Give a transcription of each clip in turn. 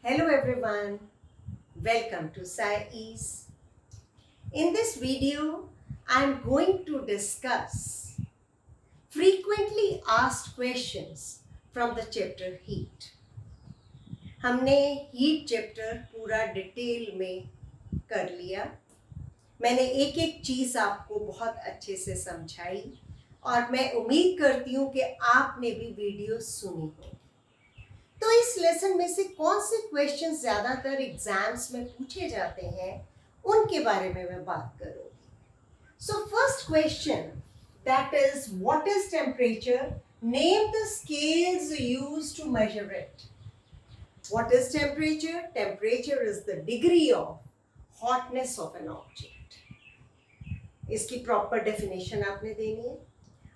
Hello everyone, welcome to SciEase. In this video, I am going to discuss frequently asked questions from the chapter Heat. हमने heat chapter पूरा detail में कर लिया। मैंने एक एक चीज़ आपको बहुत अच्छे से समझाई और मैं उम्मीद करती हूँ कि आपने भी वीडियो सुनी हो। तो इस लेसन में से कौन से क्वेश्चन ज़्यादातर एग्जाम्स में पूछे जाते हैं उनके बारे में मैं बात करूँगी। So first question that is what is temperature, name the scales used to measure it. What is temperature? Temperature is the degree of hotness of an object. इसकी प्रॉपर डेफिनेशन आपने देनी है।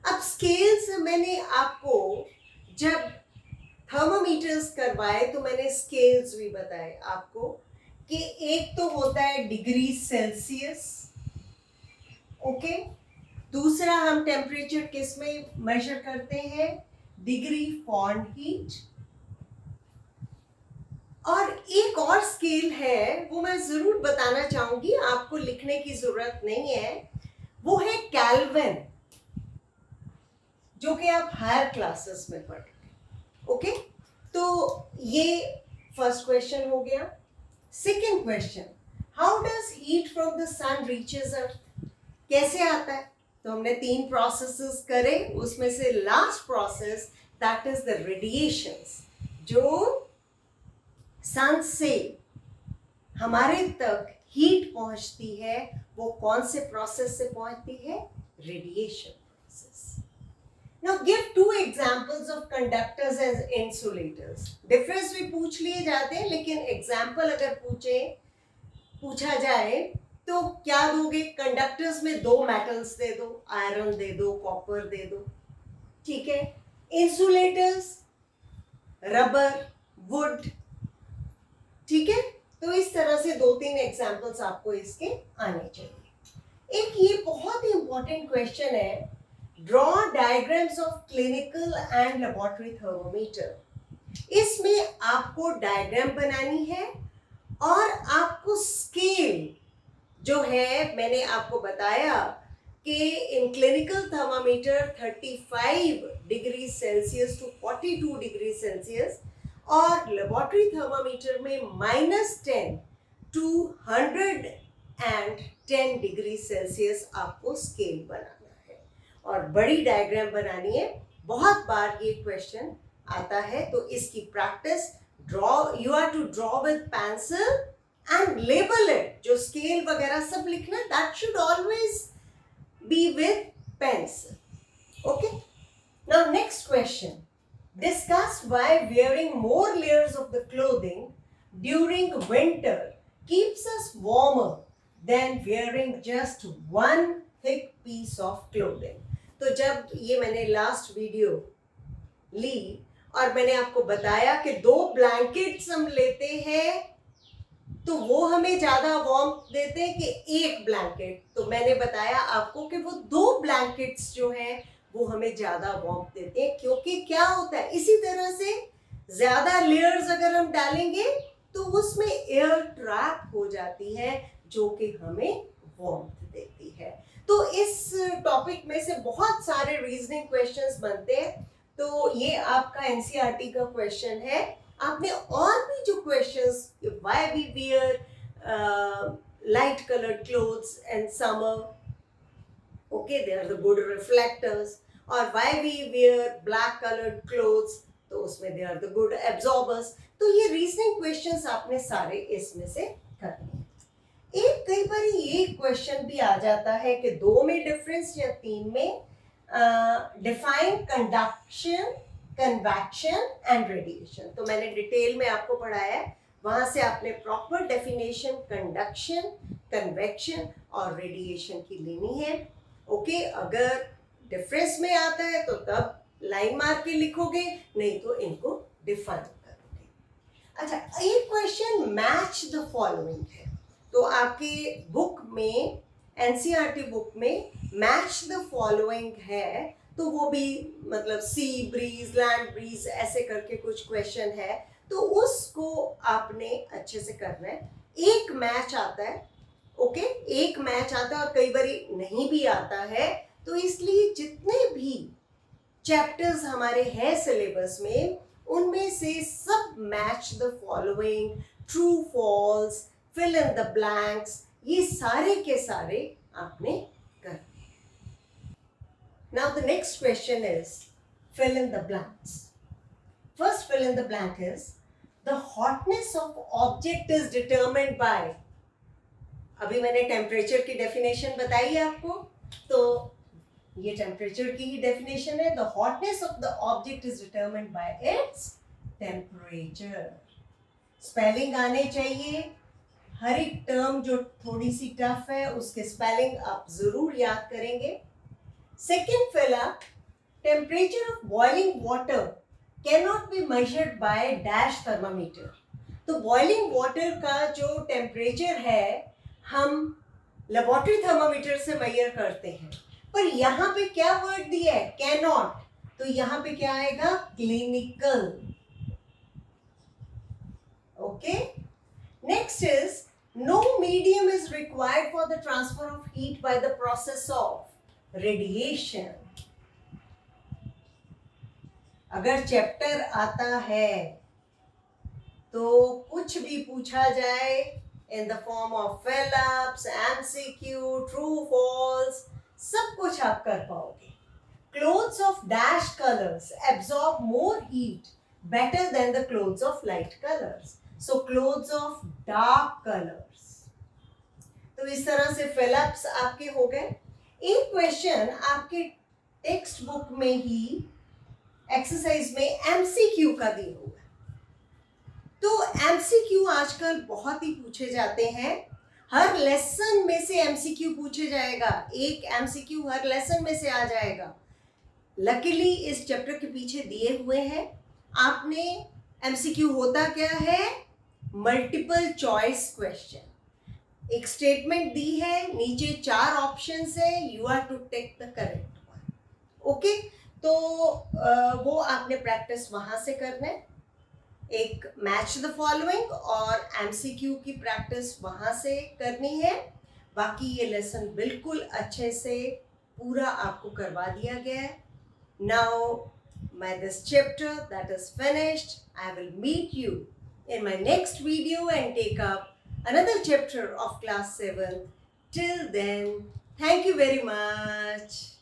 अब स्केल्स मैंने आपको जब थर्मोमीटर्स करवाए तो मैंने स्केल्स भी बताए आपको कि एक तो होता है डिग्री सेल्सियस, ओके। दूसरा हम टेम्परेचर किस में मेजर करते हैं? Degree Fahrenheit. और एक और स्केल है, वो मैं जरूर बताना चाहूंगी, आपको लिखने की जरूरत नहीं है, वो है केल्विन, जो कि आप हायर क्लासेस में पढ़ेंगे। ओके, तो ये फर्स्ट क्वेश्चन हो गया। Second question, how does heat from the sun reaches earth? कैसे आता है? तो हमने 3 प्रोसेसेस करे, उसमें से last process that is the radiations, जो सन से हमारे तक हीट पहुंचती है, वो कौन से प्रोसेस से पहुंचती है? Radiation process. Now give 2 examples of conductors as insulators. Difference भी पूछ लिए जाते हैं, लेकिन एग्जाम्पल अगर पूछा जाए तो क्या दोगे? कंडक्टर्स में 2 मेटल्स दे दो, आयरन दे दो, कॉपर दे दो, ठीक है। इंसुलेटर्स रबर, वुड, ठीक है। तो इस तरह से 2-3 एग्जाम्पल्स आपको इसके आने चाहिए। एक ये बहुत ही इंपॉर्टेंट क्वेश्चन है, draw diagrams of clinical and laboratory thermometer. इसमें आपको डायग्राम बनानी है और आपको स्केल जो है, मैंने आपको बताया कि इन clinical thermometer 35 degree Celsius to 42 degree Celsius और लेबोरेटरी थर्मामीटर में -10 टू 110 डिग्री सेल्सियस आपको स्केल बनाना और बड़ी डायग्राम बनानी है। बहुत बार ये क्वेश्चन आता है, तो इसकी practice, you are to draw with pencil and label it. जो स्केल वगैरह सब लिखना, that should always be with pencil, okay. Now next question, discuss why wearing more layers of the clothing during winter keeps us warmer than wearing just one thick piece of clothing. तो जब ये मैंने last video ली और मैंने आपको बताया कि 2 blankets हम लेते हैं तो वो हमें ज्यादा वार्मथ देते हैं कि एक ब्लैंकेट, तो मैंने बताया आपको कि वो 2 ब्लैंकेट्स जो हैं वो हमें ज्यादा वार्मथ देते हैं, क्योंकि क्या होता है, इसी तरह से ज्यादा लेयर्स अगर हम डालेंगे तो उसमें एयर ट्रैप हो जाती है, जो कि हमें वार्मथ देती है। तो इस टॉपिक में से बहुत सारे रीजनिंग क्वेश्चंस बनते हैं, तो ये आपका एनसीईआरटी का क्वेश्चन है। आपने और भी जो questions, why we wear light coloured clothes in summer, okay, they are the good reflectors, और why we wear black coloured clothes, तो उसमें they are the good absorbers. तो ये रीजनिंग क्वेश्चंस आपने सारे इसमें से करने। एक कई बार ये क्वेश्चन भी आ जाता है कि 2 में डिफरेंस या 3 में, define conduction, convection and radiation. तो मैंने डिटेल में आपको पढ़ाया है, वहां से आपने प्रॉपर डेफिनेशन कंडक्शन, कन्वेक्शन और रेडिएशन की लेनी है, ओके। अगर डिफरेंस में आता है तो तब लाइन मार के लिखोगे, नहीं तो इनको डिफाइन करोगे। अच्छा, एक क्वेश्चन मैच द फॉलोइंग है, तो आपकी बुक में, एनसीईआरटी बुक में मैच द फॉलोइंग है, तो वो भी मतलब सी ब्रीज, लैंड ब्रीज, ऐसे करके कुछ क्वेश्चन है, तो उसको आपने अच्छे से करना है। एक मैच आता है, ओके, एक मैच आता है और कई बार नहीं भी आता है, तो इसलिए जितने भी चैप्टर्स हमारे हैं सिलेबस में, उनमें से सब match the following, true false, fill in the blanks, ये सारे के सारे आपने कर। Now the next question is fill in the blanks. First fill in the blank is the hotness of object is determined by, अभी मैंने temperature की definition बताई है आपको, तो ये टेम्परेचर की ही डेफिनेशन है। The hotness of the object is determined bye its temperature. Spelling आने चाहिए, हर एक टर्म जो थोड़ी सी टफ है उसके स्पेलिंग आप जरूर याद करेंगे। Second fill temperature of boiling water cannot be measured by dash thermometer। तो boiling water का जो टेम्परेचर है हम लेबोरेटरी थर्मामीटर से मेजर करते हैं, पर यहाँ पे क्या वर्ड दिया है, कैनॉट, तो यहाँ पे क्या आएगा, clinical. Okay, next is no medium is required for the transfer of heat by the process of radiation. अगर चैप्टर आता है तो कुछ भी पूछा जाए in the form of fill ups, MCQ, true false, सब कुछ आप कर पाओगे। Clothes of dash colours absorb more heat better than the clothes of light colours, so clothes of dark colours. तो इस तरह से फिल-अप्स आपके हो गए। एक क्वेश्चन आपके टेक्स्ट बुक में ही एक्सरसाइज में एमसीक्यू का दिया हुआ है, तो एमसीक्यू आजकल बहुत ही पूछे जाते हैं। हर लेसन में से एमसीक्यू पूछे जाएगा, एक एमसीक्यू हर लेसन में से आ जाएगा। लकीली इस चैप्टर के पीछे दिए हुए हैं। आपने एमसीक्यू होता क्या है, मल्टीपल चॉइस क्वेश्चन। एक स्टेटमेंट दी है, नीचे 4 ऑप्शंस है, you are to take the correct one. Okay, तो वो आपने प्रैक्टिस वहां से करना है। एक मैच द फॉलोइंग और एमसीक्यू की प्रैक्टिस वहां से करनी है। बाकी ये लेसन बिल्कुल अच्छे से पूरा आपको करवा दिया गया है। Now my this chapter that is finished, I will meet you in my next video and take up another chapter of class 7. Till then, thank you very much.